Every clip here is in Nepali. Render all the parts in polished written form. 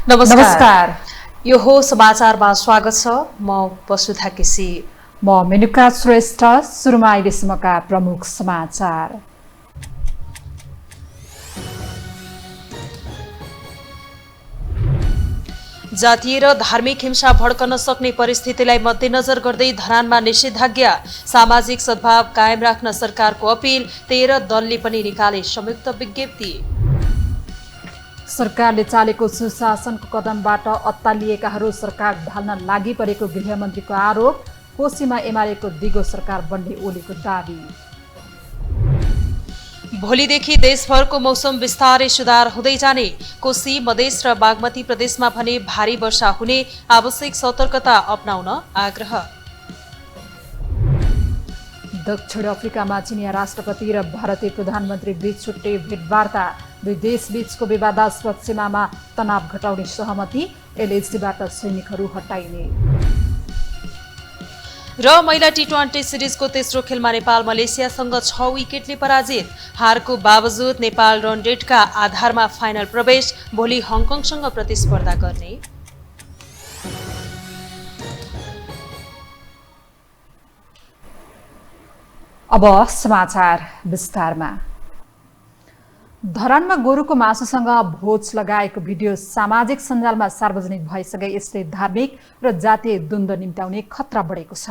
नमस्कार। यो हो समाचारमा स्वागत छ। म वसुधा केसी। म मेनुका श्रेष्ठ। सुरुमा अहिलेसम्मका प्रमुख समाचार। जातीय र धार्मिक हिंसा भड्कन सक्ने परिस्थितिलाई मध्यनजर गर्दै धरानमा निषेधाज्ञा, सामाजिक सद्भाव कायम राख्न सरकारको अपील, 13 दलले पनि निकाले संयुक्त विज्ञप्ति। सरकारले चालेको सुशासनको कदमबाट अत्तालिएकाहरू सरकार ढाल्न लागि परेको गृहमन्त्रीको आरोप, कोशीमा एमालेको दिगो सरकार बन्ने ओलीको दाबी। भोलिदेखि देशभरको मौसम बिस्तारै सुधार हुँदै जाने, कोशी मधेस र बागमती प्रदेशमा भने भारी वर्षा हुने, आवश्यक सतर्कता अपनाउन आग्रह। दक्षिण अफ्रिकामा चिनिया राष्ट्रपति र भारतीय प्रधानमन्त्री बीच छुट्टै भेटवार्ता, दुई देशबीचको विवादास्पद सीमामा तनाव घटाउने सहमति, एलएचडीबाट सैनिकहरू हटाइने। र महिला टी20 सिरिजको तेस्रो खेलमा नेपाल मलेसियासँग 6 विकेटले पराजित। हारको बावजुद नेपाल रन रेटका आधारमा फाइनल प्रवेश, भोलि हङकङसँग प्रतिस्पर्धा गर्ने। अब समाचार विस्तारमा। धरानमा गोरुको मासुसँग भोज लगाएको भिडियो सामाजिक सञ्जालमा सार्वजनिक भइसके यसले धार्मिक र जातीय द्वन्द्व निम्त्याउने खतरा बढेको छ।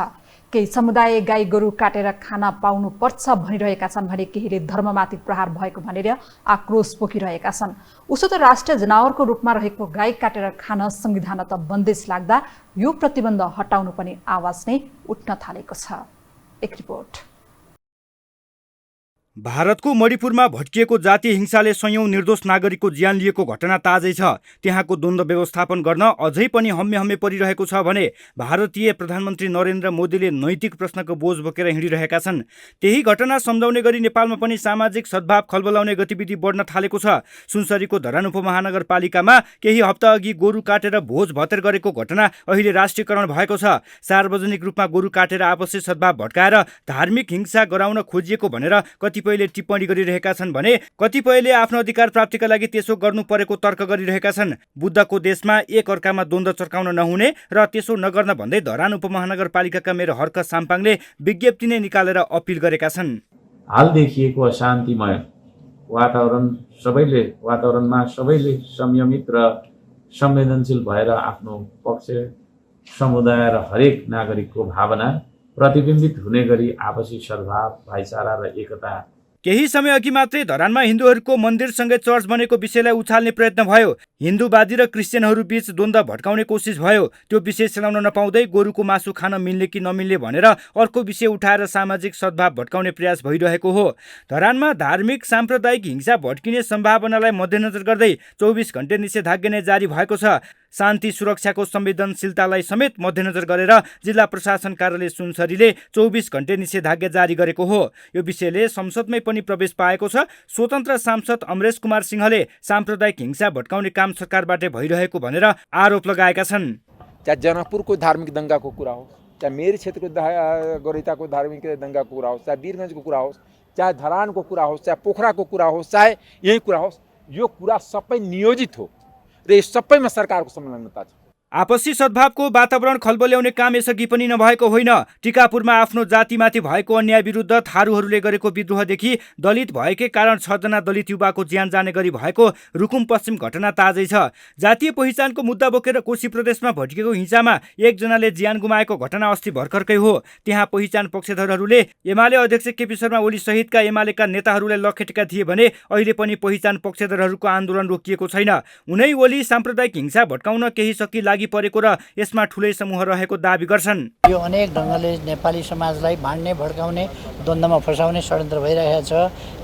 केही समुदाय गाई गोरु काटेर खान पाउनुपर्छ भनिरहेका छन् भने केहीले धर्ममाथि प्रहार भएको भनेर आक्रोश पोखिरहेका छन्। उसो त राष्ट्रिय जनावरको रूपमा रहेको गाई काटेर खान संविधानत बन्देज लाग्दा यो प्रतिबन्ध हटाउनु पनि आवाज नै उठ्न थालेको छ। एक रिपोर्ट। भारतको मणिपुरमा भड्किएको जातीय हिंसाले सयौं निर्दोष नागरिकको ज्यान लिएको घटना ताजै छ। त्यहाँको द्वन्द्व व्यवस्थापन गर्न अझै पनि हम्मे परिरहेको छ भने भारतीय प्रधानमन्त्री नरेन्द्र मोदीले नैतिक प्रश्नको बोझ बोकेर हिँडिरहेका छन्। त्यही घटना सम्झाउने गरी नेपालमा पनि सामाजिक सद्भाव खलबलाउने गतिविधि बढ्न थालेको छ। सुनसरीको धरान उपमहानगरपालिकामा केही हप्ता अघि गोरु काटेर भोज भतेर गरेको घटना अहिले राष्ट्रियकरण भएको छ। सार्वजनिक रूपमा गोरु काटेर आपसी सद्भाव भड्काएर धार्मिक हिंसा गराउन खोजिएको भनेर कतिपयले टिप्पणी गरिरहेका छन् भने कतिपयले आफ्नो अधिकार प्राप्तिका लागि त्यसो गर्नु परेको तर्क गरिरहेका छन्। बुद्धको देशमा एक अर्कामा द्वन्द्व चर्काउन नहुने र त्यसो नगर्न भन्दै धरान उपमहानगरपालिकाका मेयर हर्क साम्पाङले विज्ञप्ति नै निकालेर अपील गरेका छन्। हाल देखिएको अशान्तिमय वातावरणमा सबैले संयमित र संवेदनशील भएर आफ्नो पक्ष, समुदाय र हरेक नागरिकको भावना प्रतिबिम्बित हुने गरी आपसी सद्भाव, भाइचारा र एकता। केही समय अघि मात्रै धरानमा हिन्दूहरूको मन्दिरसँगै चर्च बनेको विषयलाई उछाल्ने प्रयत्न भयो। हिन्दूवादी र क्रिस्चियनहरू बीच द्वन्द्व भड्काउने कोसिस भयो। त्यो विषय चलाउन नपाउँदै गोरुको मासु खान मिल्ने कि नमिल्ने भनेर अर्को विषय उठाएर सामाजिक सद्भाव भड्काउने प्रयास भइरहेको हो। धरानमा धार्मिक साम्प्रदायिक हिंसा भड्किने सम्भावनालाई मध्यनजर गर्दै 24 घण्टे निषेधाज्ञा नै जारी भएको छ। शान्ति सुरक्षाको संवेदनशीलतालाई समेत मध्यनजर गरेर जिल्ला प्रशासन कार्यालय सुनसरीले 24 घण्टे निषेधाज्ञा जारी गरेको हो। यो विषयले संसदमै पनि प्रवेश पाएको छ। स्वतन्त्र सांसद अमरेश कुमार सिंहले साम्प्रदायिक हिंसा भड्काउने काम सरकारबाटै भइरहेको भनेर आरोप लगाएका छन्। चाहे जनकपुरको धार्मिक दंगाको कुरा होस्, चाहे मेरी क्षेत्रको गौरीताको धार्मिक दंगाको कुरा होस्, चाहे वीरगञ्जको कुरा होस्, चाहे धरानको कुरा होस्, चाहे पोखराको कुरा होस्, चाहे यही कुरा होस्, यो कुरा सबै नियोजित हो र यस सबैमा सरकारको संलग्नता छ। आपसी सद्भावको वातावरण खलबल्याउने काम यसअघि पनि नभएको होइन। टिकापुरमा आफ्नो जातिमाथि भएको अन्याय विरुद्ध थारूहरूले गरेको विद्रोहदेखि दलित भएकै कारण 6 जना दलित युवाको ज्यान जाने गरी भएको रुकुम पश्चिम घटना ताजै छ। जातीय पहिचानको मुद्दा बोकेर कोशी प्रदेशमा भड्किएको हिंसामा 1 जनाले ज्यान गुमाएको घटना अस्ति भर्खरकै हो। त्यहाँ पहिचान पक्षधरहरूले एमाले अध्यक्ष केपी शर्मा ओली सहितका एमालेका नेताहरूलाई लखेटेका थिए भने अहिले पनि पहिचान पक्षधरहरूको आन्दोलन रोकिएको छैन। उनै ओली साम्प्रदायिक हिंसा भड्काउन केही सकि लागि परेको र यसमा ठुलै समूह रहेको दाबी गर्छन्। यो अनेक ढङ्गले नेपाली समाजलाई भाड्ने, भड्काउने, द्वन्द्वमा फसाउने षड्यन्त्र भइरहेको छ।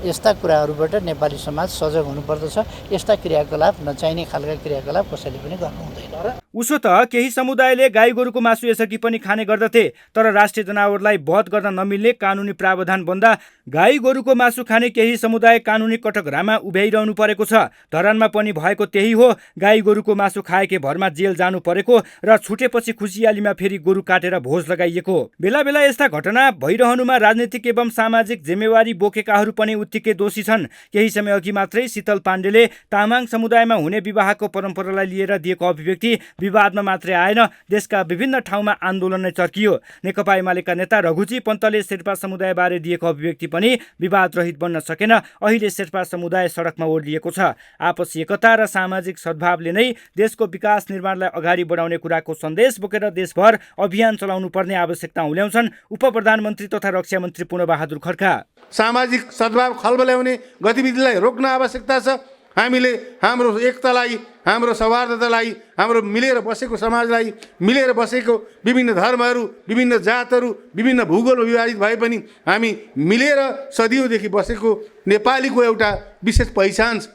यस्ता कुराहरूबाट नेपाली समाज सजग हुनुपर्दछ। यस्ता क्रियाकलाप नचाहिने खालका क्रियाकलाप कसैले पनि गर्नु हुँदैन। उसो त केही समुदायले गाई गोरुको मासु यसअघि पनि खाने गर्दथे, तर राष्ट्रिय जनावरलाई वध गर्न नमिल्ने कानुनी प्रावधान बन्दा गाई गोरुको मासु खाने केही समुदाय कानुनी कटघरामा उभ्याइरहनु परेको छ। धरानमा पनि भएको त्यही हो। गाई गोरुको मासु खाएकै भरमा जेल जानु परेको र छुटेपछि खुसियालीमा फेरि गोरु काटेर भोज लगाइएको। बेला बेला यस्ता घटना भइरहनुमा राजनीतिक एवं सामाजिक जिम्मेवारी बोकेकाहरू पनि उत्तिकै दोषी छन्। केही समय अघि मात्रै शीतल पाण्डेले तामाङ समुदायमा हुने विवाहको परम्परालाई लिएर दिएको अभिव्यक्ति विवादमा मात्रै आएन, देशका विभिन्न ठाउँमा आन्दोलन नै चर्कियो। नेकपा एमालेका नेता रघुजी पन्तले शेर्पा समुदायबारे दिएको अभिव्यक्ति पनि विवाद रहित बन्न सकेन। अहिले शेर्पा समुदाय सडकमा ओर्लिएको छ। आपसी एकता र सामाजिक सद्भावले नै देशको विकास निर्माणलाई अगाडि बढाउने कुराको सन्देश बोकेर देशभर अभियान चलाउनु पर्ने आवश्यकता उल्याउँछन् उप प्रधानमन्त्री तथा रक्षा मन्त्री पूर्णबहादुर खड्का। सामाजिक सद्भाव खलबल्याउने गतिविधिलाई रोक्न आवश्यकता छ। हामीले हाम्रो एकतालाई, हाम्रो सौहार्दतालाई, हाम्रो मिलेर बसेको समाजलाई, मिलेर बसेको विभिन्न धर्महरू, विभिन्न जातहरू, विभिन्न भूगोल विभाजित भए पनि हामी मिलेर सदियौँदेखि बसेको नेपालीको एउटा विशेष पहिचान छ।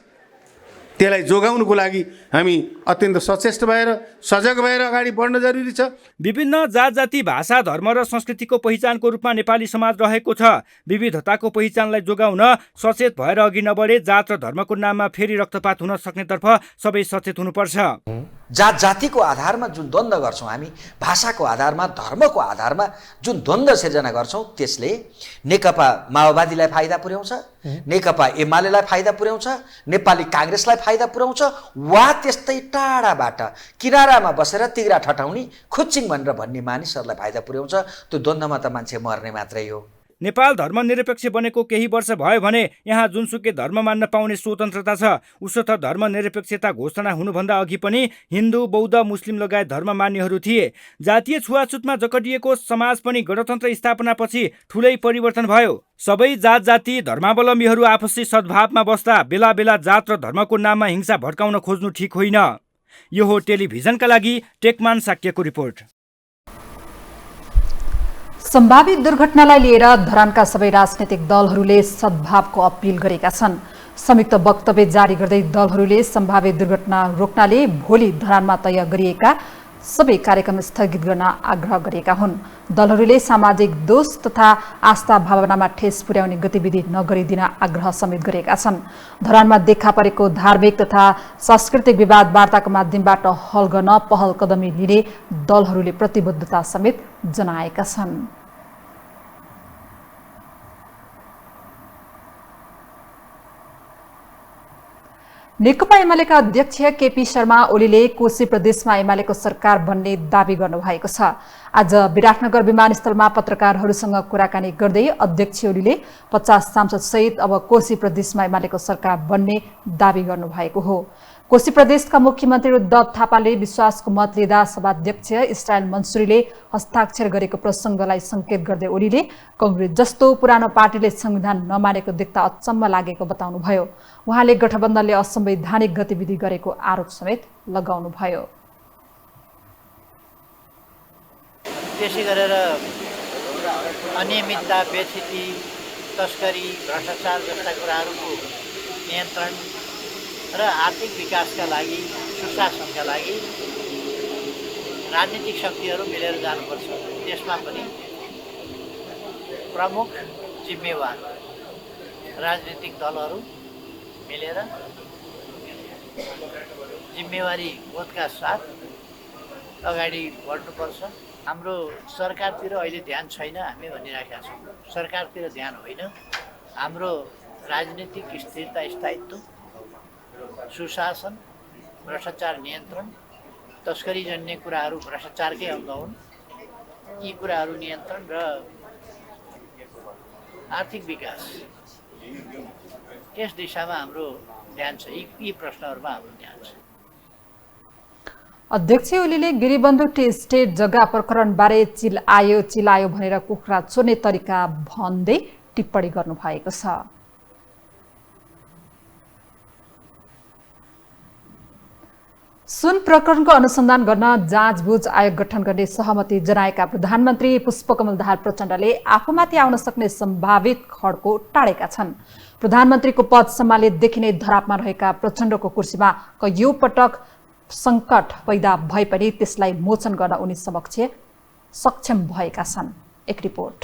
त्यसलाई जोगाउनुको लागि हामी अत्यन्त सचेष्ट भएर सजग भएर अगाडि बढ्न जरुरी छ। विभिन्न जात जाति भाषा धर्म र संस्कृतिको पहिचानको रूपमा नेपाली समाज रहेको छ। विविधताको पहिचानलाई जोगाउन सचेत भएर अघि नबढे जात र धर्मको नाममा फेरि रक्तपात हुन सक्नेतर्फ सबै सचेत हुनुपर्छ। जात जातिको आधारमा जुन द्वन्द्व गर्छौँ हामी, भाषाको आधारमा, धर्मको आधारमा जुन द्वन्द्व सिर्जना गर्छौँ, त्यसले नेकपा माओवादीलाई फाइदा पुर्याउँछ, नेकपा एमालेलाई फाइदा पुर्याउँछ, नेपाली काङ्ग्रेसलाई फाइदा पुर्याउँछ, वा त्यस्तै टाढाबाट किनारामा बसेर तिग्रा ठटाउने खुच्चिङ भनेर भन्ने मानिसहरूलाई फाइदा पुर्याउँछ। त्यो द्वन्द्वमा त मान्छे मर्ने मात्रै हो। नेपाल धर्मनिरपेक्ष बनेको केही वर्ष भयो भने यहाँ जुनसुकै धर्म मान्न पाउने स्वतन्त्रता छ। उसो त धर्मनिरपेक्षता घोषणा हुनुभन्दा अघि पनि हिन्दू, बौद्ध, मुस्लिम लगायत धर्म मान्नेहरू थिए। जातीय छुवाछुतमा जकडिएको समाज पनि गणतन्त्र स्थापनापछि ठुलै परिवर्तन भयो। सबै जात जाति धर्मावलम्बीहरू आपसी सद्भावमा बस्दा बेला बेला जात र धर्मको नाममा हिंसा भड्काउन खोज्नु ठिक होइन। यो हो टेलिभिजनका लागि टेकमान साक्यको रिपोर्ट। सम्भावित दुर्घटनालाई लिएर धरानका सबै राजनैतिक दलहरूले सद्भावको अपील गरेका छन्। संयुक्त वक्तव्य जारी गर्दै दलहरूले सम्भावित दुर्घटना रोक्नाले भोलि धरानमा तय गरिएका सबै कार्यक्रम स्थगित गर्न आग्रह गरेका हुन्। दलहरूले सामाजिक दोष तथा आस्था भावनामा ठेस पुर्याउने गतिविधि नगरिदिन आग्रह समेत गरेका छन्। धरानमा देखा परेको धार्मिक तथा सांस्कृतिक विवाद वार्ताको माध्यमबाट हल गर्न पहल कदमी लिने दलहरूले प्रतिबद्धता समेत जनाएका छन्। नेकपा एमालेका अध्यक्ष केपी शर्मा ओलीले कोशी प्रदेशमा एमालेको सरकार बन्ने दावी गर्नुभएको छ। आज विराटनगर विमानस्थलमा पत्रकारहरूसँग कुराकानी गर्दै अध्यक्ष ओलीले 50 सांसद सहित अब कोशी प्रदेशमा एमालेको सरकार बन्ने दावी गर्नुभएको हो। कोशी प्रदेशका मुख्यमन्त्री उद्धव थापाले विश्वासको मत लिँदा सभाध्यक्ष इस्रायल मन्सुरीले हस्ताक्षर गरेको प्रसङ्गलाई संकेत गर्दै ओलीले कांग्रेस जस्तो पुरानो पार्टीले संविधान नमानेको देख्दा अचम्म लागेको बताउनुभयो। उहाँले गठबन्धनले असंवैधानिक गतिविधि गरेको आरोप समेत लगाउनुभयो। त्यसै गरेर अनियमितता, बेथिति, तस्करी, भ्रष्टाचार जस्ता कुराहरूको नियन्त्रण र आर्थिक विकासका लागि, सुशासनका लागि राजनीतिक शक्तिहरू मिलेर जानुपर्छ। त्यसमा पनि प्रमुख जिम्मेवार राजनीतिक दलहरू मिलेर जिम्मेवारी बोधका साथ अगाडि बढ्नुपर्छ। हाम्रो सरकारतिर अहिले ध्यान छैन हामी भनिराखेका छौँ। सरकारतिर ध्यान होइन, हाम्रो राजनीतिक स्थिरता, स्थायित्व, सुशासन, भ्रष्टाचार नियन्त्रण, तस्करीजन्य कुराहरू भ्रष्टाचारकै अंग हुन्। यी कुराहरू नियन्त्रण र आर्थिक विकास, यस दिशामा हाम्रो ध्यान छ। यी प्रश्नहरूमा हाम्रो ध्यान छ। अध्यक्ष ओलीले गिरिबन्धु टी स्टेट जग्गा प्रकरणबारे चिलायो भनेर कुखुरा चोर्ने तरिका भन्दै टिप्पणी गर्नुभएको छ। सुन प्रकरणको अनुसन्धान गर्न जाँचबुझ आयोग गठन गर्ने सहमति जनाएका प्रधानमन्त्री पुष्पकमल दाहाल प्रचण्डले आफूमाथि आउन सक्ने सम्भावित खड्को टाढेका छन्। प्रधानमन्त्रीको पद सम्हालेदेखि नै धरापमा रहेका प्रचण्डको कुर्सीमा कैयौं पटक संकट पैदा भए पनि त्यसलाई मोचन गर्न उनी समक्ष सक्षम भएका छन्। एक रिपोर्ट।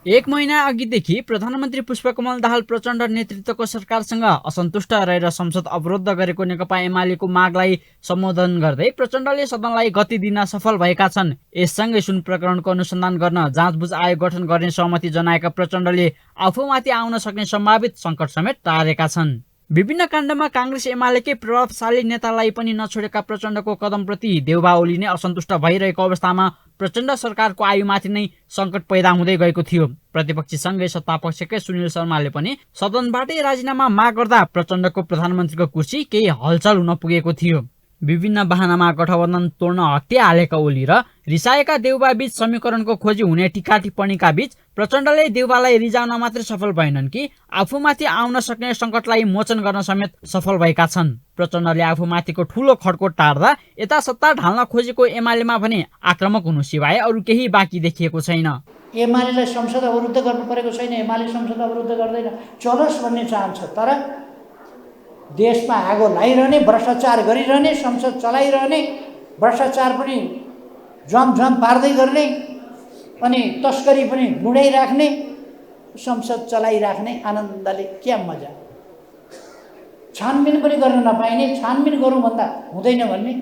एक महिना अघिदेखि प्रधानमन्त्री पुष्पकमल दाहाल प्रचण्ड नेतृत्वको सरकारसँग असन्तुष्ट रहेर संसद अवरुद्ध गरेको नेकपा एमालेको मागलाई सम्बोधन गर्दै प्रचण्डले सदनलाई गति दिन सफल भएका छन्। यससँगै सुन प्रकरणको अनुसन्धान गर्न जाँचबुझ आयोग गठन गर्ने सहमति जनाएका प्रचण्डले आफूमाथि आउन सक्ने सम्भावित सङ्कट समेत टारेका छन्। विभिन्न काण्डमा काङ्ग्रेस एमालेकै प्रभावशाली नेतालाई पनि नछोडेका प्रचण्डको कदमप्रति देउबा ओली नै असन्तुष्ट भइरहेको अवस्थामा प्रचण्ड सरकारको आयुमाथि नै सङ्कट पैदा हुँदै गएको थियो। प्रतिपक्षसँगै सत्तापक्षकै सुनिल शर्माले पनि सदनबाटै राजीनामा माग गर्दा प्रचण्डको प्रधानमन्त्रीको कुर्सी केही हलचल हुन पुगेको थियो। विभिन्न बहानामा गठबन्धन तोड्न हत्या हालेका ओली र रिसाएका देउबा बीच समीकरणको खोजी हुने टिका टिप्पणीका बीच प्रचण्डले देउबालाई रिजाउन मात्रै सफल भएनन् कि आफूमाथि आउन सक्ने सङ्कटलाई मोचन गर्न समेत सफल भएका छन्। प्रचण्डले आफूमाथिको ठूलो खड्को टार्दा यता सत्ता ढाल्न खोजेको एमालेमा भने आक्रामक हुनु सिवाय अरू केही बाँकी देखिएको छैन। एमालेलाई संसद अवरुद्ध गर्नु परेको छैन, एमाले संसद अवरुद्ध गर्दैन, चलोस् भन्ने चाहन्छ। तर देशमा आगो लाइरहने, भ्रष्टाचार गरिरहने, संसद चलाइरहने, भ्रष्टाचार पनि झम पार्दै गर्ने अनि तस्करी पनि लुडाइराख्ने, संसद चलाइराख्ने आनन्दले क्या मजा। छानबिन पनि गर्न नपाइने, छानबिन गरौँ भन्दा हुँदैन भन्ने।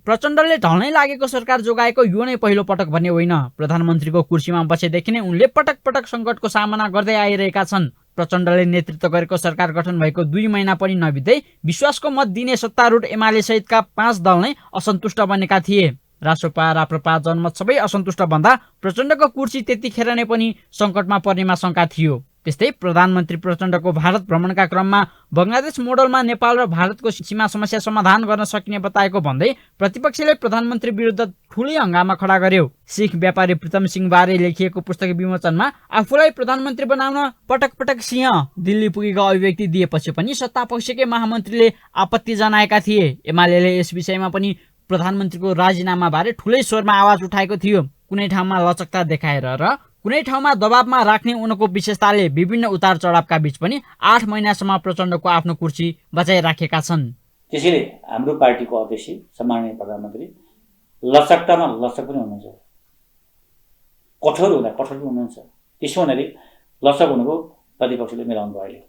प्रचण्डले ढल्नै लागेको सरकार जोगाएको यो नै पहिलो पटक भन्ने होइन। प्रधानमन्त्रीको कुर्सीमा बसेदेखि नै उनले पटक पटक सङ्कटको सामना गर्दै आइरहेका छन्। प्रचण्डले नेतृत्व गरेको सरकार गठन भएको 2 महिना पनि नबित्दै विश्वासको मत दिने सत्तारूढ एमाले सहितका 5 दल नै असन्तुष्ट बनेका थिए। रासोपा, राप्रपा, जनमत सबै असन्तुष्ट भन्दा प्रचण्डको कुर्सी त्यतिखेर नै पनि सङ्कटमा पर्नेमा शङ्का थियो। त्यस्तै प्रधानमन्त्री प्रचण्डको भारत भ्रमणका क्रममा बङ्गलादेश मोडलमा नेपाल र भारतको सीमा समस्या समाधान गर्न सकिने बताएको भन्दै प्रतिपक्षले प्रधानमन्त्री विरुद्ध ठूलै हंगामा खडा गर्यो। सिख व्यापारी प्रीतम सिंह बारे लेखिएको पुस्तक विमोचनमा आफूलाई प्रधानमन्त्री बनाउन पटक पटक सिंह दिल्ली पुगेको अभिव्यक्ति दिएपछि पनि सत्तापक्षकै महामन्त्रीले आपत्ति जनाएका थिए। एमालेले यस विषयमा पनि प्रधानमन्त्रीको राजीनामा बारे ठूलै स्वरमा आवाज उठाएको थियो। कुनै ठाउँमा लचकता देखाएर र कुनै ठाउँमा दबावमा राख्ने उनको विशेषताले विभिन्न उतार चढावका बीच पनि 8 महिनासम्म प्रचण्डको आफ्नो कुर्सी बचाइराखेका छन्। त्यसैले हाम्रो पार्टीको अध्यक्ष सम्माननीय प्रधानमन्त्री लचकतामा लचक पनि हुनुहुन्छ, कठोर हुँदा कठोर पनि हुनुहुन्छ। त्यसो हुनाले लचक हुनुको प्रतिपक्षले मिलाउनु भयो। अहिले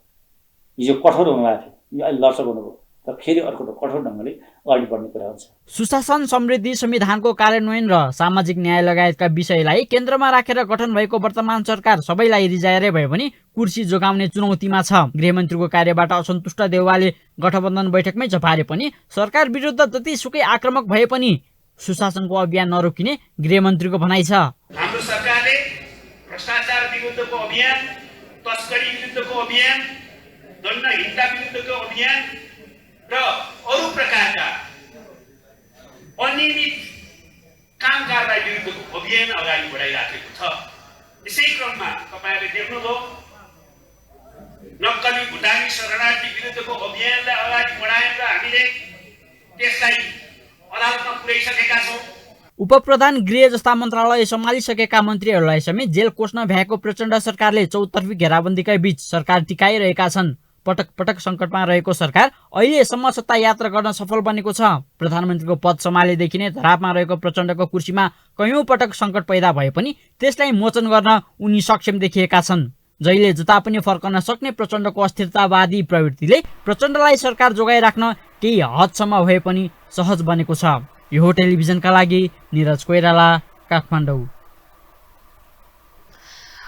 हिजो कठोर हुनुभएको थियो, यो अहिले लचक हुनुभयो, तर फेरि अर्को कठोर ढङ्गले अगाडि बढ्ने कुरा हुन्छ। सुशासन, समृद्धि, संविधानको कार्यान्वयन र सामाजिक न्याय लगायतका विषयलाई केन्द्रमा राखेर गठन भएको वर्तमान सरकार सबैलाई रिजाएरै भए पनि कुर्सी जोगाउने चुनौतीमा छ। गृहमन्त्रीको कार्यबाट असन्तुष्ट देउवाले गठबन्धन बैठकमै झपारे पनि सरकार विरुद्ध जतिसुकै आक्रामक भए पनि सुशासनको अभियान नरोकिने गृहमन्त्रीको भनाइ छ। हाम्रो सरकारले भ्रष्टाचार विरुद्धको अभियान, तस्करी विरुद्धको अभियान, दण्डहीनता विरुद्धको अभियान र अरू प्रकारका अनियमित काम कारबाही विरुद्धको अभियान अगाडि बढाइराखेको छ। यसै क्रममा तपाईहरुले देख्नुभयो नक्कली भुटानी शरणार्थी विरुद्धको अभियानलाई अगाडि बढाएर हामीले त्यसलाई अदालतमा पुर्याइसकेका छौं। उपप्रधान गृह जस्ता मन्त्रालय सम्हालिसकेका मन्त्रीहरूलाई समेत जेल कोस्न भ्याएको प्रचण्ड सरकारले चौतर्फी घेराबन्दीकै बीच सरकार टिकाइरहेका छन्। पटक पटक सङ्कटमा रहेको सरकार अहिलेसम्म सत्ता यात्रा गर्न सफल बनेको छ। प्रधानमन्त्रीको पद सम्हालेदेखि नै धरापमा रहेको प्रचण्डको कुर्सीमा कयौं पटक सङ्कट पैदा भए पनि त्यसलाई मोचन गर्न उनी सक्षम देखिएका छन्। जहिले जता पनि फर्कन सक्ने प्रचण्डको अस्थिरतावादी प्रवृत्तिले प्रचण्डलाई सरकार जोगाइराख्न केही हदसम्म भए पनि सहज बनेको छ। यो टेलिभिजनका लागि निरज कोइराला, काठमाडौँ।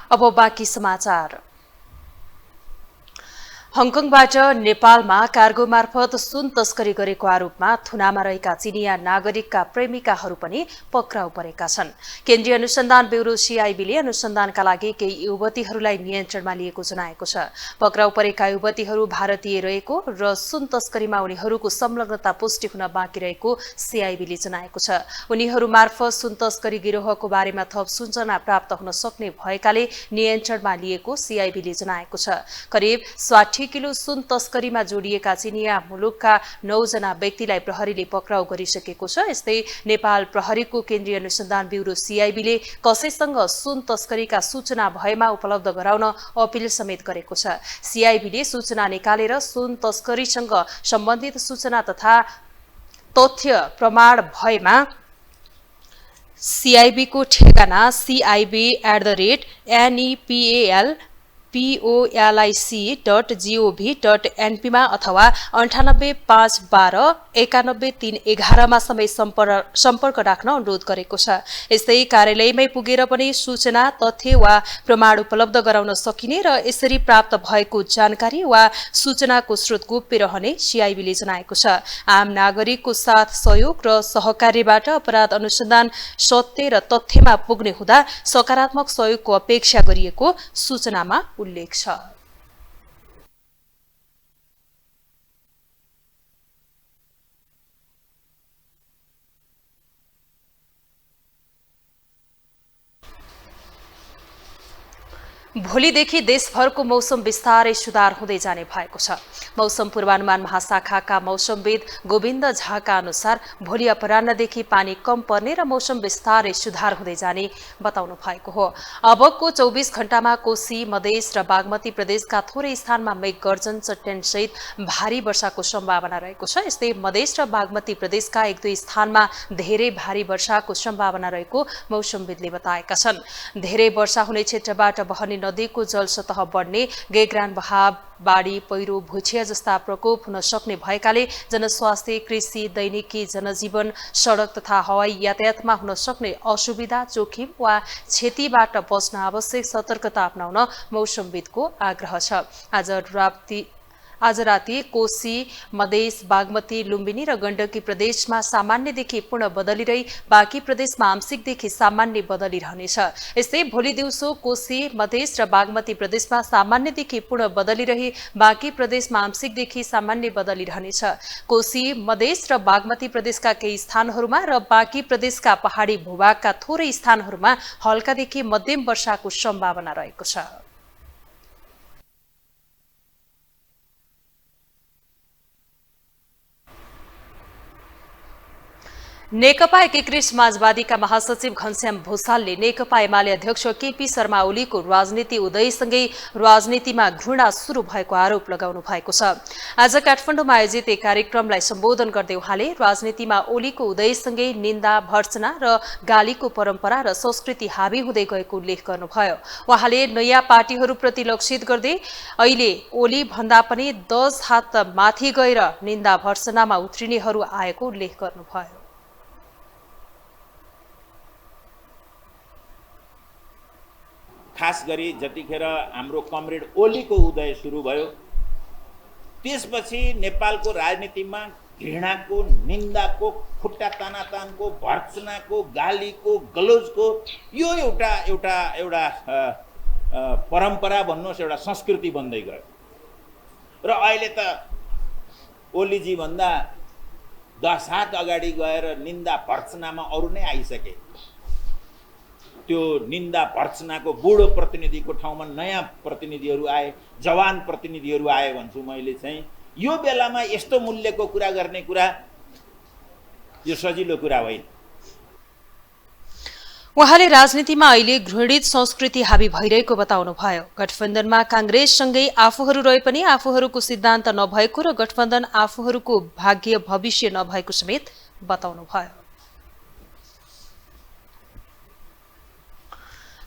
अब बाँकी समाचार। हङकङबाट नेपालमा कार्गो मार्फत सुन तस्करी गरेको आरोपमा थुनामा रहेका चिनिया नागरिकका प्रेमिकाहरू पनि पक्राउ परेका छन्। केन्द्रीय अनुसन्धान ब्युरो सीआईबीले अनुसन्धानका लागि केही युवतीहरूलाई नियन्त्रणमा लिएको जनाएको छ। पक्राउ परेका युवतीहरू भारतीय रहेको र सुन तस्करीमा उनीहरूको संलग्नता पुष्टि हुन बाँकी रहेको सीआईबीले जनाएको छ। उनीहरू मार्फत सुन तस्करी गिरोहको बारेमा थप सूचना प्राप्त हुन सक्ने भएकाले नियन्त्रणमा लिएको सीआईबीले जनाएको छ। करिब 60 किलो सुन तस्करीमा जोडिएका चिनिया मुलुकका 9 जना व्यक्तिलाई प्रहरीले पक्राउ गरिसकेको छ। यस्तै नेपाल प्रहरीको केन्द्रीय अनुसन्धान ब्युरो सीआईबीले कसैसँग सुन तस्करीका सूचना भएमा उपलब्ध गराउन अपिल समेत गरेको छ। सीआईबीले सूचना निकालेर सुन तस्करीसँग सम्बन्धित सूचना तथा तथ्य प्रमाण भएमा सिआइबीको ठेगाना cibpalpolic.gov.np मा अथवा 9851219311 मा समेत सम्पर्क राख्न अनुरोध गरेको छ। यस्तै कार्यालयमै पुगेर पनि सूचना, तथ्य वा प्रमाण उपलब्ध गराउन सकिने र यसरी प्राप्त भएको जानकारी वा सूचनाको स्रोत गोप्य रहने सिआइबीले जनाएको छ। आम नागरिकको साथ सहयोग र सहकार्यबाट अपराध अनुसन्धान सत्य र तथ्यमा पुग्ने हुँदा सकारात्मक सहयोगको अपेक्षा गरिएको सूचनामा उल्लेख छ। भोलिदेखि देशभरको मौसम बिस्तारै सुधार हुँदै जाने भएको छ। मौसम पूर्वानुमान महाशाखाका मौसमविद गोविन्द झाका अनुसार भोलि अपराह्नदेखि पानी कम पर्ने र मौसम बिस्तारै सुधार हुँदै जाने बताउनु भएको हो। अबको 24 घण्टामा कोशी, मधेस र बागमती प्रदेशका थोरै स्थानमा मेघ गर्जन, चट्याङसहित भारी वर्षाको सम्भावना रहेको छ। यस्तै मधेस र बागमती प्रदेशका 1-2 स्थानमा धेरै भारी वर्षाको सम्भावना रहेको मौसमविदले बताएका छन्। धेरै वर्षा हुने क्षेत्रबाट बहने नदीको जलसतह बढ्ने, गेग्रान बहाव, बाढी, पहिरो, भुइँचिया जस्ता प्रकोप हुन सक्ने भएकाले जनस्वास्थ्य, कृषि, दैनिकी जनजीवन, सडक तथा हवाई यातायातमा हुन सक्ने असुविधा, जोखिम वा क्षतिबाट बच्न आवश्यक सतर्कता अपनाउन मौसमविदको आग्रह छ। आज राति कोशी, मधेस, बागमती, लुम्बिनी र गण्डकी प्रदेशमा सामान्यदेखि पूर्ण बदली रही बाँकी प्रदेशमा आंशिकदेखि सामान्य बदली रहनेछ। यस्तै भोलि दिउँसो कोशी, मधेस र बागमती प्रदेशमा सामान्यदेखि पूर्ण बदली रही बाँकी प्रदेशमा आंशिकदेखि सामान्य बदली रहनेछ। कोशी, मधेस र बागमती प्रदेशका केही स्थानहरूमा र बाँकी प्रदेशका पहाडी भूभागका थोरै स्थानहरूमा हल्कादेखि मध्यम वर्षाको सम्भावना रहेको छ। नेकपा एकीकृत समाजवादीका महासचिव घनश्याम भूषालले नेकपा एमाले अध्यक्ष केपी शर्मा ओलीको राजनीति उदयसँगै राजनीतिमा घृणा सुरु भएको आरोप लगाउनु भएको छ। आज काठमाडौँमा आयोजित एक कार्यक्रमलाई सम्बोधन गर्दै उहाँले राजनीतिमा ओलीको उदयसँगै निन्दा, भर्त्सना र गालीको परम्परा र संस्कृति हावी हुँदै गएको उल्लेख गर्नुभयो। उहाँले नयाँ पार्टीहरूप्रति लक्षित गर्दै अहिले ओली भन्दा पनि 10 हात माथि गएर निन्दा भर्त्सनामा उत्रिनेहरू आएको उल्लेख गर्नुभयो। खास गरी जतिखेर हाम्रो कमरेड ओलीको उदय सुरु भयो त्यसपछि नेपालको राजनीतिमा घृणाको, निन्दाको, खुट्टा तानातानको, भर्त्सनाको, गालीको, गलौजको यो एउटा परम्परा भन्नुहोस्, एउटा संस्कृति बन्दै गयो र अहिले त ओलीजी भन्दा 10 हात अगाडि गएर निन्दा भर्त्सनामा अरू नै आइसके। त्यो निन्दा भर्त्सनाको बुढो प्रतिनिधिको ठाउँमा नयाँ प्रतिनिधिहरू आए, जवान प्रतिनिधिहरू आए भन्छु मैले चाहिँ। यो बेलामा यस्तो मूल्यको कुरा गर्ने कुरा यो सजिलो कुरा होइन। उहाँले राजनीतिमा अहिले घृणित संस्कृति हावी भइरहेको बताउनुभयो। गठबन्धनमा कांग्रेससँगै आफूहरू रहे पनि आफूहरूको सिद्धान्त नभएको र गठबन्धन आफूहरूको भाग्य भविष्य नभएको समेत बताउनुभयो।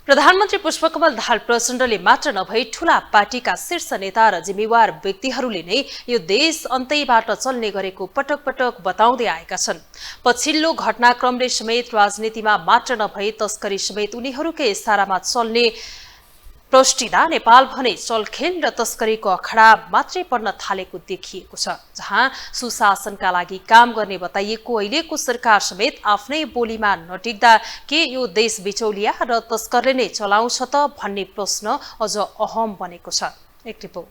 प्रधानमन्त्री पुष्पकमल दाहाल प्रचण्डले मात्र नभई ठूला पार्टीका शीर्ष नेता र जिम्मेवार व्यक्तिहरूले नै यो देश अन्तैबाट चल्ने गरेको पटक पटक बताउँदै आएका छन्। पछिल्लो घटनाक्रमले समेत राजनीतिमा मात्र नभई तस्करी समेत उनीहरूकै इशारामा चल्ने प्रष्टिदा नेपाल भने चलखेल र तस्करीको अखडा मात्रै पर्न थालेको देखिएको छ। जहाँ सुशासनका लागि काम गर्ने बताइएको अहिलेको सरकार समेत आफ्नै बोलीमा नटिक्दा के यो देश बिचौलिया र तस्करले नै चलाउँछ त भन्ने प्रश्न अझ अहम बनेको छ। एक रिपोर्ट।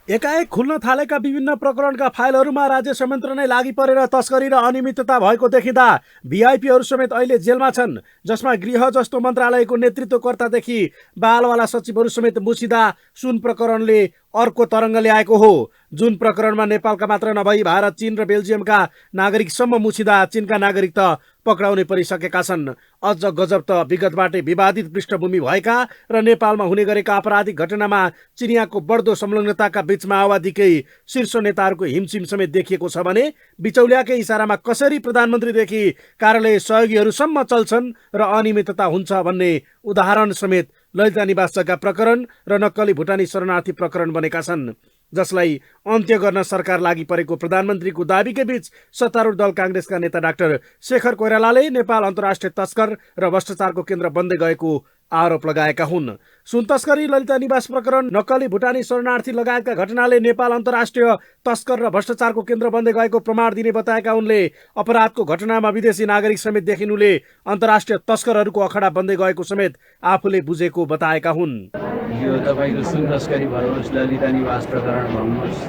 एकाएक खुल्न थालेका विभिन्न प्रकरणका फाइलहरूमा राज्य संयन्त्र नै लागि परेर तस्करी र अनियमितता भएको देखिँदा भिआइपीहरू समेत अहिले जेलमा छन्, जसमा गृह जस्तो मन्त्रालयको नेतृत्वकर्तादेखि बालवाला सचिवहरू समेत मुछिँदा सुन प्रकरणले अर्को तरङ्ग ल्याएको हो। जुन प्रकरणमा नेपालका मात्र नभई भारत, चीन र बेल्जियमका नागरिकसम्म मुछिँदा चीनका नागरिक त पक्राउने परिसकेका छन्। अझ गजब त विगतबाटै विवादित पृष्ठभूमि भएका र नेपालमा हुने गरेका आपराधिक घटनामा चिनियाको बढ्दो संलग्नताका बीच माओवादीकै शीर्ष नेताहरूको हिमचिम समेत देखिएको छ भने बिचौलियाकै इसारामा कसरी प्रधानमन्त्रीदेखि कार्यालय सहयोगीहरूसम्म चल्छन् र अनियमितता हुन्छ भन्ने उदाहरण समेत ललिता निवास जग्गा प्रकरण र नक्कली भुटानी शरणार्थी प्रकरण बनेका छन्, जसलाई अन्त्य गर्न सरकार लागि परेको प्रधानमन्त्रीको दाबीकै बीच सत्तारूढ दल काङ्ग्रेसका नेता डाक्टर शेखर कोइरालाले नेपाल अन्तर्राष्ट्रिय तस्कर र भ्रष्टाचारको केन्द्र बन्दै गएको आरोप लगाएका हुन्। सुन तस्करी, ललिता निवास प्रकरण, नक्कली भुटानी शरणार्थी लगायतका घटनाले नेपाल अन्तर्राष्ट्रिय तस्कर र भ्रष्टाचारको केन्द्र बन्दै गएको प्रमाण दिने बताएका उनले अपराधको घटनामा विदेशी नागरिक समेत देखिनुले अन्तर्राष्ट्रिय तस्करहरूको अखडा बन्दै गएको समेत आफूले बुझेको बताएका हुन्। यो तपाईँको सुन तस्करी भन्नुहोस्, ललिता निवास प्रकरण भन्नुहोस्,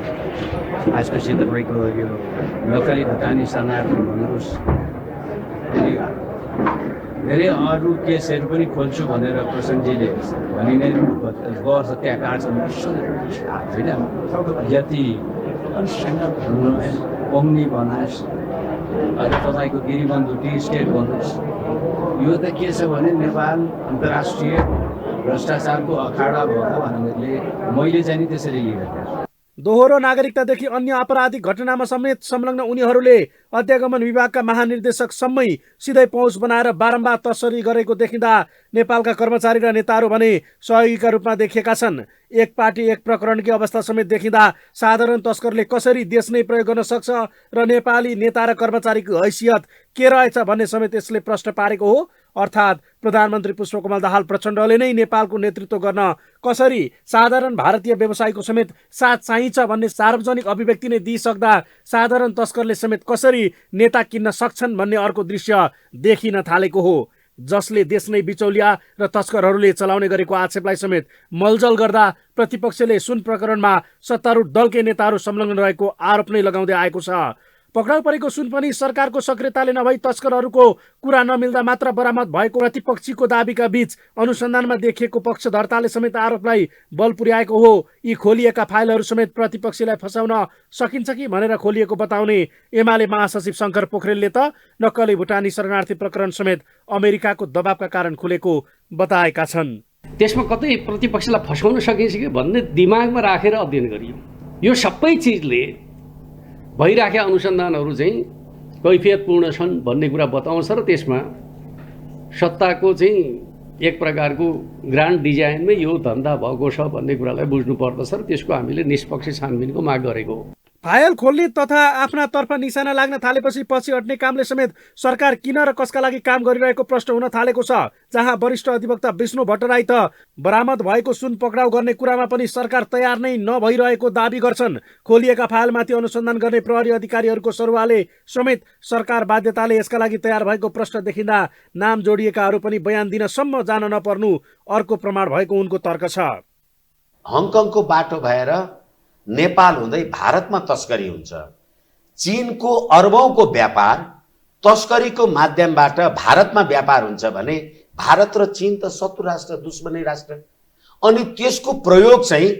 आजपछि तपाईँको यो नक्कली भुटानी शरणार्थी भन्नुहोस्, धेरै अरू केसहरू पनि खोल्छु भनेर प्रसन्नजीले भनि नै गर्छ, त्यहाँ काट्छन् होइन। यति पम्नी बनास अहिले तपाईँको गिरिबन्धु टी स्टेट भन्नुहोस्, यो त के छ भने नेपाल अन्तर्राष्ट्रिय भ्रष्टाचारको अखाडा भएको भनेर मैले चाहिँ नि त्यसरी लिएको। दोहोरो नागरिकतादेखि अन्य आपराधिक घटनामा समेत संलग्न उनीहरूले अध्यागमन विभागका महानिर्देशकसम्मै सिधै पहुँच बनाएर बारम्बार तस्करी गरेको देखिँदा नेपालका कर्मचारी र नेताहरू भने सहयोगीका रूपमा देखिएका छन्। एक पार्टी एक प्रकरणकी अवस्था समेत देखिँदा साधारण तस्करले कसरी देश नै प्रयोग गर्न सक्छ र नेपाली नेता र कर्मचारीको हैसियत के रहेछ भन्ने समेत यसले प्रश्न पारेको हो। अर्थात् प्रधानमन्त्री पुष्पकमल दाहाल प्रचण्डले नै नेपालको नेतृत्व गर्न कसरी साधारण भारतीय व्यवसायीको समेत साथ चाहिन्छ भन्ने सार्वजनिक अभिव्यक्ति नै दिइसक्दा साधारण तस्करले समेत कसरी नेता किन्न सक्छन् भन्ने अर्को दृश्य देखिन थालेको हो, जसले देश नै बिचौलिया र तस्करहरूले चलाउने गरेको आक्षेपलाई समेत मलजल गर्दा प्रतिपक्षले सुन प्रकरणमा सत्तारूढ दलकै नेताहरू संलग्न रहेको आरोप नै लगाउँदै आएको छ। पक्राउ परेको सुन पनि सरकारको सक्रियताले नभई तस्करहरूको कुरा नमिल्दा मात्र बरामद भएको प्रतिपक्षीको दाबीका बीच अनुसन्धानमा देखिएको पक्षधर्ताले समेत आरोपलाई बल पुर्याएको हो। यी खोलिएका फाइलहरू समेत प्रतिपक्षीलाई फसाउन सकिन्छ कि भनेर खोलिएको बताउने एमाले महासचिव शङ्कर पोखरेलले त नक्कली भुटानी शरणार्थी प्रकरण समेत अमेरिकाको दबावका कारण खुलेको बताएका छन्। त्यसमा कतै प्रतिपक्षलाई फसाउन सकिन्छ कि भन्ने दिमागमा राखेर अध्ययन गरियो। यो सबै चिजले भइराखेका अनुसन्धानहरू चाहिँ कैफियतपूर्ण छन् भन्ने कुरा बताउँछ र त्यसमा सत्ताको चाहिँ एक प्रकारको ग्रान्ड डिजाइनमै यो धन्दा भएको छ भन्ने कुरालाई बुझ्नु पर्दछ र त्यसको हामीले निष्पक्ष छानबिनको माग गरेको हो। फाइल खोल्ने तथा आफ्ना तर्फ निशाना लाग्न थालेपछि पछि हट्ने कामले समेत सरकार किन र कसका लागि काम गरिरहेको प्रश्न हुन थालेको छ। जहाँ वरिष्ठ अधिवक्ता विष्णु भट्टराई त बरामद भएको सुन पक्राउ गर्ने कुरामा पनि सरकार तयार नै नभइरहेको दाबी गर्छन्। खोलिएका फाइलमाथि अनुसन्धान गर्ने प्रहरी अधिकारीहरूको सरुवाले समेत सरकार बाध्यताले यसका लागि तयार भएको प्रश्न देखिँदा नाम जोडिएकाहरू पनि बयान दिनसम्म जान नपर्नु अर्को प्रमाण भएको उनको तर्क छ। हङकङको बाटो भएर नेपाल हुँदै भारतमा तस्करी हुन्छ। चीनको अरबौंको व्यापार तस्करीको माध्यमबाट भारतमा व्यापार हुन्छ भने भारत र चीन त शत्रु राष्ट्र, दुश्मनी राष्ट्र, अनि त्यसको प्रयोग चाहिँ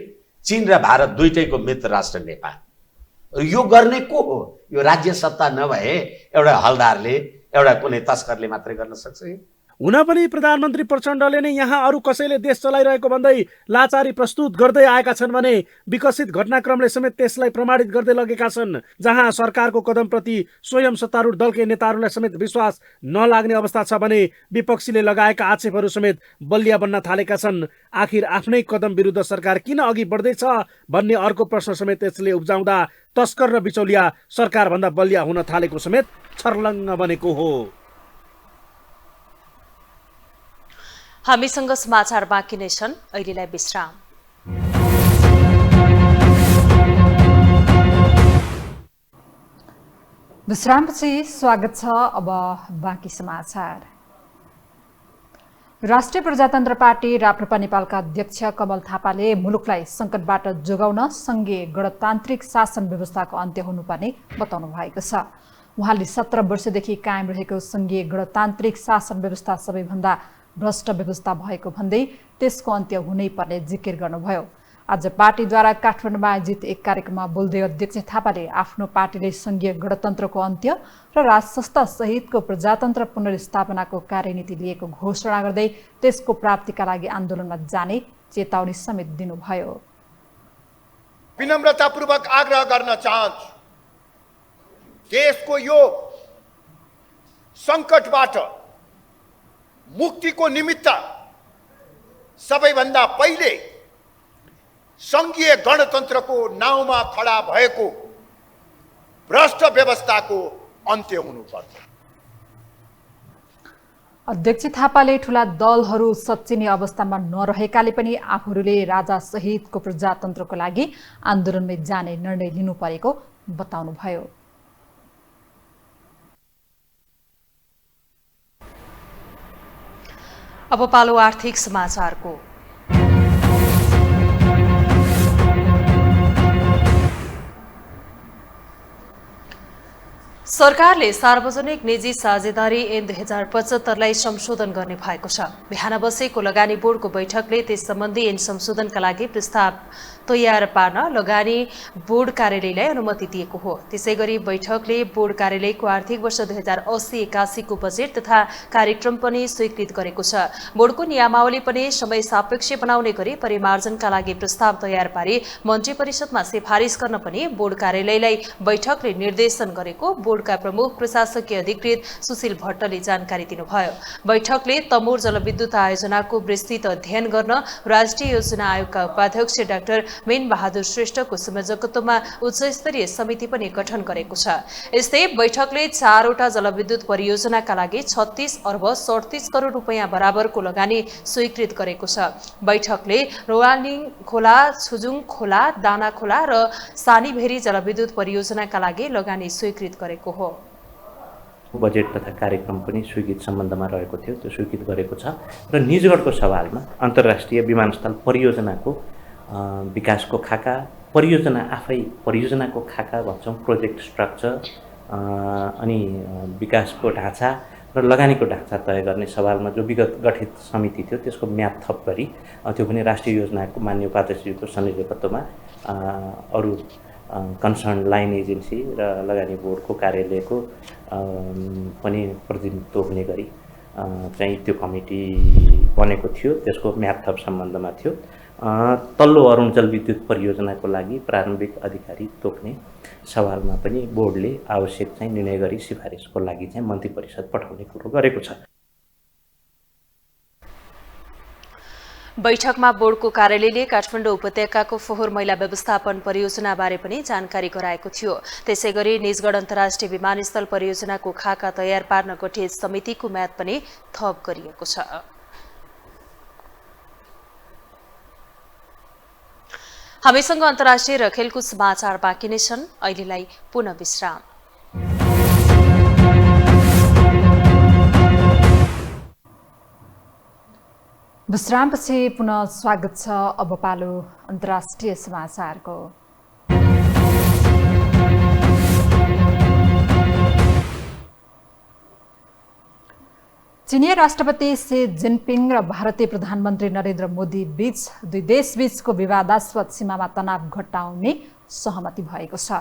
चीन र भारत दुईटैको मित्र राष्ट्र नेपाल। यो गर्ने को हो? यो राज्य सत्ता नभए एउटा हलदारले, एउटा कुनै तस्करले मात्रै गर्न सक्छ। हुन पनि प्रधानमन्त्री प्रचण्डले नै यहाँ अरू कसैले देश चलाइरहेको भन्दै लाचारी प्रस्तुत गर्दै आएका छन् भने विकसित घटनाक्रमले समेत त्यसलाई प्रमाणित गर्दै लगेका छन्। जहाँ सरकारको कदमप्रति स्वयं सत्तारूढ दलकै नेताहरूलाई समेत विश्वास नलाग्ने अवस्था छ भने विपक्षीले लगाएका आक्षेपहरू समेत बलिया बन्न थालेका छन्। आखिर आफ्नै कदम विरुद्ध सरकार किन अघि बढ्दैछ भन्ने अर्को प्रश्न समेत त्यसले उब्जाउँदा तस्कर र बिचौलिया सरकारभन्दा बलिया हुन थालेको समेत छर्लङ्ग बनेको हो। हामीसँग समाचार बाँकी नै छन्, अहिलेलाई विश्राम। विश्रामपछि स्वागत छ। अब बाँकी समाचार। राष्ट्रिय प्रजातन्त्र पार्टी राप्रपा नेपालका अध्यक्ष कमल थापाले मुलुकलाई सङ्कटबाट जोगाउन सङ्घीय गणतान्त्रिक शासन व्यवस्थाको अन्त्य हुनुपर्ने बताउनु भएको छ। उहाँले 17 वर्षदेखि कायम रहेको सङ्घीय गणतान्त्रिक शासन व्यवस्था सबैभन्दा भ्रष्ट व्यवस्था भएको भन्दै त्यसको अन्त्य हुनै पर्ने जिकिर गर्नुभयो। आज पार्टीद्वारा काठमाडौँमा आयोजित एक कार्यक्रममा बोल्दै अध्यक्ष थापाले आफ्नो पार्टीले सङ्घीय गणतन्त्रको अन्त्य र राजसंस्था सहितको प्रजातन्त्र पुनर्स्थापनाको कार्यनीति लिएको घोषणा गर्दै त्यसको प्राप्तिका लागि आन्दोलनमा जाने चेतावनी समेत दिनुभयो। विनम्रतापूर्वक आग्रह गर्न चाहन्छु, देशको यो सङ्कटबाट मुक्तिको निमित्त सबैभन्दा पहिले सङ्घीय गणतन्त्रको नाउँमा खडा भएको भ्रष्ट व्यवस्थाको अन्त्य हुनुपर्छ। अध्यक्ष थापाले ठूला दलहरू सच्चिने अवस्थामा नरहेकाले पनि आफूहरूले राजा सहितको प्रजातन्त्रको लागि आन्दोलनमै जाने निर्णय लिनु परेको बताउनुभयो। अब पालो आर्थिक समाचारको। सरकारले सार्वजनिक निजी साझेदारी ऐन 2075लाई संशोधन गर्ने भएको छ। बिहान बसेको लगानी बोर्डको बैठकले त्यस सम्बन्धी ऐन संशोधनका लागि प्रस्ताव तयार पार्न लगानी बोर्ड कार्यालयलाई अनुमति दिएको हो। त्यसैगरी बैठकले बोर्ड कार्यालयको आर्थिक वर्ष 2080-81 को बजेट तथा कार्यक्रम पनि स्वीकृत गरेको छ। बोर्डको नियमावली पनि समय सापेक्ष बनाउने गरी परिमार्जनका लागि प्रस्ताव तयार पारी मन्त्री परिषदमा सिफारिस गर्न पनि बोर्ड कार्यालयलाई बैठकले निर्देशन गरेको बोर्डका प्रमुख प्रशासकीय अधिकृत सुशील भट्टले जानकारी दिनुभयो। बैठकले तमोर जलविद्युत आयोजनाको विस्तृत अध्ययन गर्न राष्ट्रिय योजना आयोगका उपाध्यक्ष डाक्टर मेन बहादुर श्रेष्ठको संयोजकत्वमा उच्चस्तरीय समिति पनि गठन गरेको छ। यस्तै बैठकले 4 वटा जलविद्युत परियोजनाका लागि 36 अर्ब 37 करोड रुपैयाँ बराबरको लगानी स्वीकृत गरेको छ। बैठकले रोवालिङ खोला, छुजुङ खोला, दाना खोला र सानीभेरी जलविद्युत परियोजनाका लागि लगानी स्वीकृत गरेको हो। बजेट तथा कार्यक्रम पनि स्वीकृत सम्बन्धमा रहेको थियो, त्यो स्वीकृत गरेको छ र निजगढको सवालमा अन्तर्राष्ट्रिय विमानस्थल परियोजनाको विकासको खाका, परियोजना आफै परियोजनाको खाका भन्छौँ, प्रोजेक्ट स्ट्रक्चर अनि विकासको ढाँचा र लगानीको ढाँचा तय गर्ने सवालमा जो विगत गठित समिति थियो त्यसको म्याद थप गरी त्यो पनि राष्ट्रिय योजनाको मान्य उपाध्यक्षज्यूको संयोजकत्वमा अरू कन्सर्न लाइन एजेन्सी र लगानी बोर्डको कार्यालयको पनि प्रतिनिधित्व हुने गरी चाहिँ त्यो कमिटी बनेको थियो। त्यसको म्याद थप सम्बन्धमा थियो। तल्लो अरुण जलविद्युत परियोजनाको लागि प्रारम्भिक अधिकारी तोक्ने सवालमा पनि बोर्डले आवश्यक चाहिँ निर्णय गरी सिफारिसको लागि चाहिँ मन्त्री परिषद पठाउने कुरो गरेको छ। बैठकमा बोर्डको कार्यालयले काठमाडौँ उपत्यकाको फोहोर मैला व्यवस्थापन परियोजनाबारे पनि जानकारी गराएको थियो। त्यसैगरी निजगढ अन्तर्राष्ट्रिय विमानस्थल परियोजनाको खाका तयार पार्न गठित समितिको म्याद पनि थप गरिएको छ। हामीसँग अन्तर्राष्ट्रिय र खेलकुद समाचार बाँकी नै छन्। अहिलेलाई पुनः विश्राम। विश्रामपछि पुनः स्वागत छ। अब पालो अन्तर्राष्ट्रिय समाचारको। चीनिया राष्ट्रपति सी जिनपिङ र भारतीय प्रधानमन्त्री नरेन्द्र मोदी बीच दुई देशबीचको विवादास्पद सीमामा तनाव घटाउने सहमति भएको छ।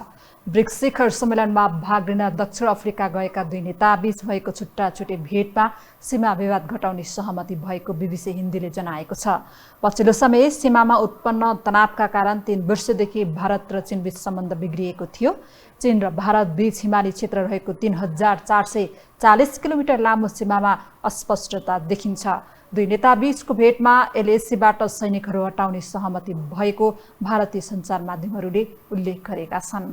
ब्रिक्स शिखर सम्मेलनमा भाग लिन दक्षिण अफ्रिका गएका दुई नेताबीच भएको छुट्टा छुट्टै भेटमा सीमा विवाद घटाउने सहमति भएको बीबीसी हिन्दीले जनाएको छ। पछिल्लो समय सीमामा उत्पन्न तनावका कारण 3 वर्षदेखि भारत र चीनबीच सम्बन्ध बिग्रिएको थियो। चीन र भारत बीच हिमाली क्षेत्र रहेको 3440 किलोमिटर लामो सीमामा अस्पष्टता देखिन्छ। दुई नेताबीचको भेटमा एलएसीबाट सैनिकहरू हटाउने सहमति भएको भारतीय सञ्चार माध्यमहरूले उल्लेख गरेका छन्।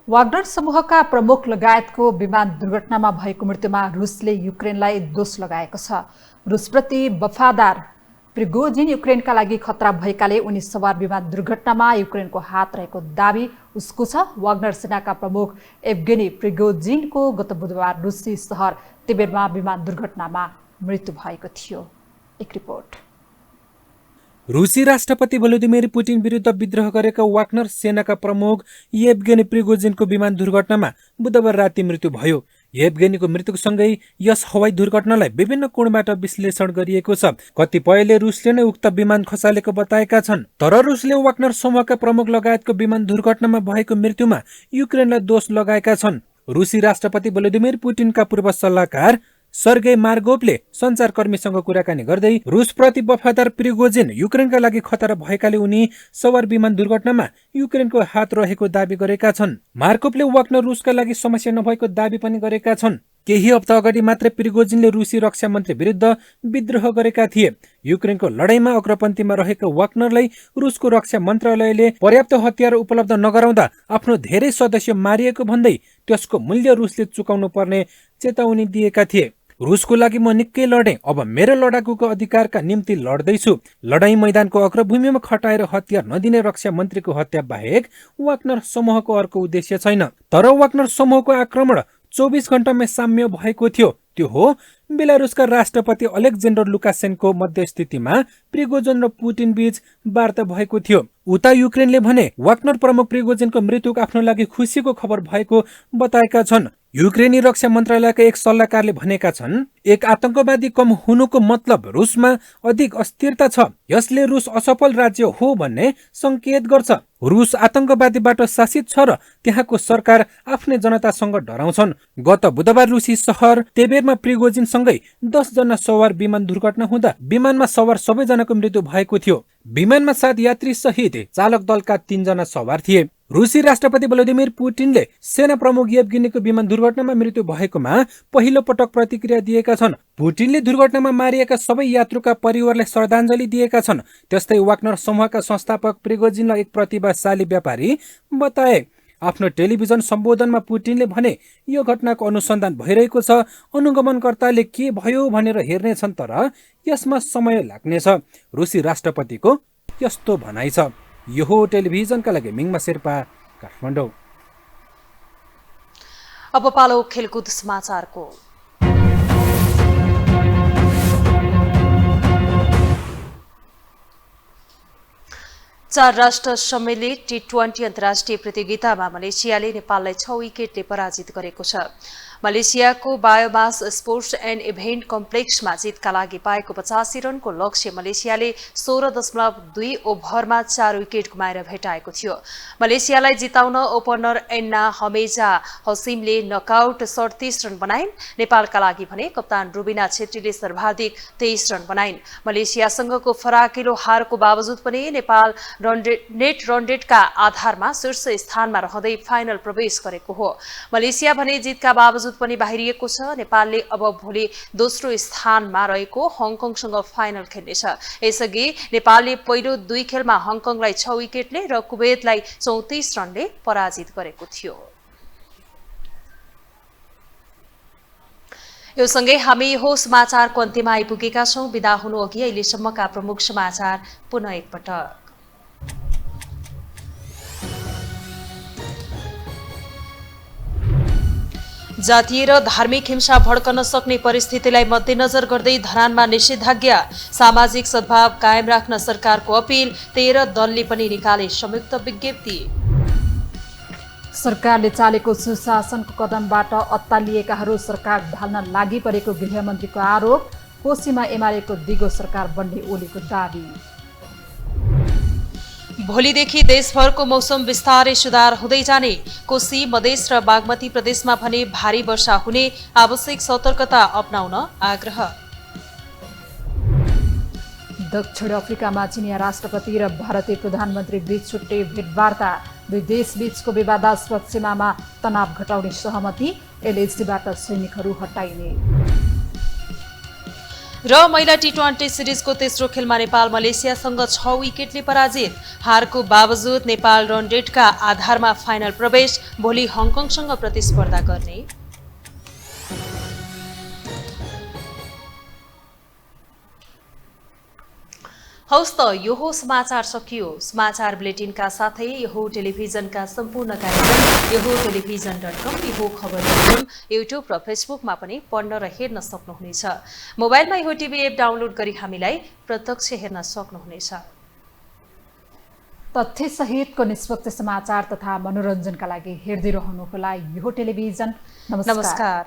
वाग्नर समूहका प्रमुख लगायतको विमान दुर्घटनामा भएको मृत्युमा रुसले युक्रेनलाई दोष लगाएको छ। रुसप्रति वफादार प्रिगोजिन युक्रेनका लागि खतरा भएकाले उनी सवार विमान दुर्घटनामा युक्रेनको हात रहेको दाबी उसको छ। वाग्नर सेनाका प्रमुख एभगेनी प्रिगोजिनको गत बुधबार रुसी सहर तिब्बतमा विमान दुर्घटनामा मृत्यु भएको थियो। एक रिपोर्ट। रुसी राष्ट्रपति भ्लादिमिर पुटिन विरुद्ध विद्रोह गरेका वाग्नर सेनाका प्रमुख येभगेनी प्रिगोजिनको विमान दुर्घटनामा बुधबार राति मृत्यु भयो। येभगेनीको मृत्युसँगै यस हवाई दुर्घटनालाई विभिन्न कोणबाट विश्लेषण गरिएको छ। कतिपयले रुसले नै उक्त विमान खसालेको बताएका छन्। तर रुसले वाग्नर समूहका प्रमुख लगायतको विमान दुर्घटनामा भएको मृत्युमा युक्रेनलाई दोष लगाएका छन्। रुसी राष्ट्रपति भ्लादिमिर पुटिनका पूर्व सल्लाहकार सर्गेई मार्गोभले सञ्चारकर्मीसँग कुराकानी गर्दै रुसप्रति वफादार प्रिगोजिन युक्रेनका लागि खतरा भएकाले उनी सवार विमान दुर्घटनामा युक्रेनको हात रहेको दावी गरेका छन्। मार्कोभले वाग्नर रुसका लागि समस्या नभएको दावी पनि गरेका छन्। केही हप्ता अगाडि मात्रै प्रिगोजिनले रुसी रक्षा मन्त्री विरुद्ध विद्रोह गरेका थिए। युक्रेनको लडाईँमा अग्रपन्थीमा रहेको वाग्नरलाई रुसको रक्षा मन्त्रालयले पर्याप्त हतियार उपलब्ध नगराउँदा आफ्नो धेरै सदस्य मारिएको भन्दै त्यसको मूल्य रुसले चुकाउनु पर्ने चेतावनी दिएका थिए। रुसको लागि म निकै लडेँ, अब मेरो लडाकुको अधिकारका निम्ति लड्दैछु। लडाईँ मैदानको अग्रभूमिमा खटाएर हतियार नदिने रक्षा मन्त्रीको हत्या बाहेक वाग्नर समूहको अर्को उद्देश्य छैन। तर वाग्नर समूहको आक्रमण 24 घण्टामै साम्य भएको थियो। त्यो हो बेलारुसका राष्ट्रपति अलेक्जेन्डर लुकासेन्को मध्यस्थितिमा प्रिगोजिन र पुटिन बीच वार्ता भएको थियो। उता युक्रेनले भने वाग्नर प्रमुख प्रिगोजिनको मृत्युको आफ्नो लागि खुसीको खबर भएको बताएका छन्। युक्रेनी रक्षा मन्त्रालयका एक सल्लाहकारले भनेका छन्, एक आतंकवादी कम हुनुको मतलब रुसमा अधिक अस्थिरता छ। यसले रुस असफल राज्य हो भन्ने संकेत गर्छ। रुस आतंकवादीबाट शासित छ र त्यहाँको सरकार आफ्नै जनतासँग डराउँछन्। गत बुधबार रुसी सहर तेबेरमा प्रिगोजिनसँगै 10 जना सवार विमान दुर्घटना हुँदा विमानमा सवार सबैजनाको मृत्यु भएको थियो। विमानमा 7 यात्री सहित चालक दलका 3 जना सवार थिए। रुसी राष्ट्रपति भ्लादिमिर पुटिनले सेना प्रमुख येभगेनीको विमान दुर्घटनामा मृत्यु भएकोमा पहिलो पटक प्रतिक्रिया दिएका छन्। पुटिनले दुर्घटनामा मारिएका सबै यात्रुका परिवारलाई श्रद्धाञ्जली दिएका छन्। त्यस्तै वाग्नर समूहका संस्थापक प्रिगोजिनलाई एक प्रतिभाशाली व्यापारी बताए। आफ्नो टेलिभिजन सम्बोधनमा पुटिनले भने यो घटनाको अनुसन्धान भइरहेको छ। अनुगमनकर्ताले के भयो भनेर हेर्नेछन्, तर यसमा समय लाग्नेछ। रुसी राष्ट्रपतिको यस्तो भनाइ छ। यो हो टेलिभिजनका लागि मिङमा शेर्पा, काठमाडौँ। अब पालो खेलकुद समाचारको। चार राष्ट्र सम्मिलित T20 अन्तर्राष्ट्रिय प्रतियोगितामा मलेसियाले नेपाललाई 6 विकेटले पराजित गरेको छ। मलेसियाको बायोमास स्पोर्ट्स एन्ड इभेन्ट कम्प्लेक्समा जितका लागि पाएको 85 रनको लक्ष्य मलेसियाले 16.2 ओभरमा 4 विकेट गुमाएर भेटाएको थियो। मलेसियालाई जिताउन ओपनर एन्ना हमेजा हसिमले नकआउट 37 रन बनाइन्। नेपालका लागि भने कप्तान रुबिना छेत्रीले सर्वाधिक 23 रन बनाइन्। मलेसियासँगको फराकिलो हारको बावजुद पनि नेपाल नेट रन रेटका आधारमा शीर्ष स्थानमा रहँदै फाइनल प्रवेश गरेको हो। मलेसिया भने जितका बावजुद पनि बाहिरिएको छ। नेपालले अब भोलि दोस्रो स्थानमा रहेको हङकङसँग फाइनल खेल्नेछ। यसअघि नेपालले पहिलो 2 खेलमा हङकङलाई 6 विकेटले र कुवेतलाई 34 रनले पराजित गरेको थियो। यो सँगै हामी हो समाचारको अन्त्यमा आइपुगेका छौं। बिदा हुनु अघि अहिलेसम्मका प्रमुख समाचार पुनः एकपटक। जातीय र धार्मिक हिंसा भड्कन सक्ने परिस्थितिलाई मध्यनजर गर्दै धरानमा निषेधाज्ञा, सामाजिक सद्भाव कायम राख्न सरकारको अपील, 13 दलले पनि निकाले संयुक्त विज्ञप्ति। सरकारले चालेको सुशासनको कदमबाट अत्तालिएकाहरू सरकार ढाल्न लागि परेको गृहमन्त्रीको आरोप, कोशीमा एमालेको दिगो सरकार बन्ने ओलीको दावी। भोलिदेखि देशभरको मौसम बिस्तारै सुधार हुँदै जाने, कोशी मधेस र बागमती प्रदेशमा भने भारी वर्षा हुने, आवश्यक सतर्कता अपनाउन आग्रह। दक्षिण अफ्रिकामा चिनिया राष्ट्रपति र भारतीय प्रधानमन्त्री बीच छुट्टै भेटवार्ता, दुई देश बीचको विवादास्पद सीमामा तनाव घटाउने सहमति, एलएचडीबाट सैनिकहरू हटाइने। र महिला T20 सिरिजको तेस्रो खेलमा नेपाल मलेसियासँग 6 विकेटले पराजित, हारको बावजुद नेपाल रन रेटका आधारमा फाइनल प्रवेश, भोलि हङकङसँग प्रतिस्पर्धा गर्ने। हौस् त यो हो समाचार सकियो। समाचार बुलेटिनका साथै यो हो टेलिभिजनका सम्पूर्ण कार्यक्रम, यो हो टेलिभिजन.com, यो हो खबर.com, युट्युब र फेसबुकमा पनि पढ्न र हेर्न सक्नुहुनेछ। मोबाइलमा यो टिभी एप डाउनलोड गरी हामीलाई प्रत्यक्ष हेर्न सक्नुहुनेछ। तथ्यसहितको निष्पक्ष समाचार तथा मनोरञ्जनका लागि हेर्दै रहनुहोला यो टेलिभिजन। नमस्कार।